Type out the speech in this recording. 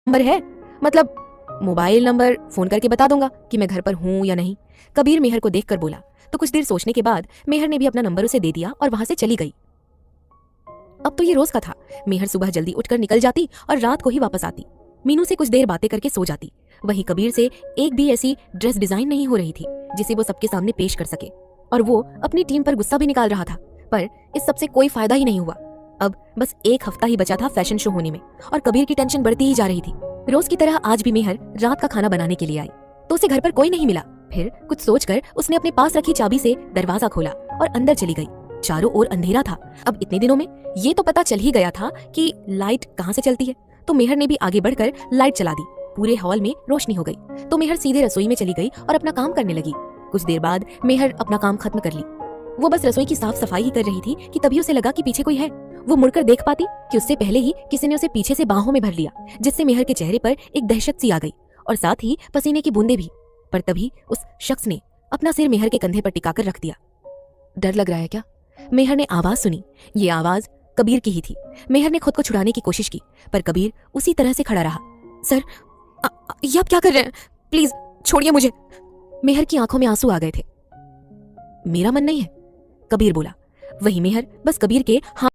Number है? मतलब mobile number phone करके बता दूंगा कि मैं घर पर हूं या नहीं। कबीर मेहर को देखकर बोला। तो कुछ देर सोचने के बाद मेहर ने भी अपना नंबर उसे दे दिया और वहां से चली गई। अब तो ये रोज का था। मेहर सुबह जल्दी उठकर निकल जाती और रात को ही वापस आती। मीनू से कुछ देर बातें करके सो जाती। वहीं कबीर से एक भी ऐसी ड्रेस डिजाइन नहीं हो रही थी जिसे वो सबके सामने पेश कर सके, और वो अपनी टीम पर गुस्सा भी निकाल रहा था। पर इस सबसे कोई फायदा ही नहीं हुआ। अब बस एक हफ्ता ही बचा था फैशन शो होने में, और कबीर की टेंशन बढ़ती ही जा रही थी। रोज की तरह आज भी मेहर रात का खाना बनाने के लिए आई, तो उसे घर पर कोई नहीं मिला। फिर कुछ सोचकर उसने अपने पास रखी चाबी से दरवाजा खोला और अंदर चली गई। चारों ओर अंधेरा था। अब इतने दिनों में ये तो पता चल ही गया था कि लाइट कहाँ से चलती है, तो मेहर ने भी आगे बढ़कर लाइट चला दी। पूरे हॉल में रोशनी हो गई तो मेहर सीधे रसोई में चली गई और अपना काम करने लगी। कुछ देर बाद मेहर अपना काम खत्म कर ली। वो बस रसोई की साफ सफाई ही कर रही थी कि तभी उसे लगा कि पीछे कोई है। वो मुड़कर देख पाती कि उससे पहले ही किसी ने उसे पीछे से बाहों में भर लिया, जिससे मेहर के चेहरे पर एक दहशत सी आ गई और साथ ही पसीने की बूंदें भी। पर तभी उस शख्स ने अपना सिर मेहर के कंधे पर टिकाकर रख दिया। डर लग रहा है क्या? मेहर ने आवाज सुनी। ये आवाज कबीर की ही थी। मेहर ने खुद को छुड़ाने की कोशिश की, पर कबीर उसी तरह से खड़ा रहा। सर, ये आप क्या कर रहे हैं? प्लीज छोड़िए मुझे। मेहर की आंखों में आंसू आ गए थे। मेरा मन नहीं है, कबीर बोला। वही मेहर बस कबीर के हाथ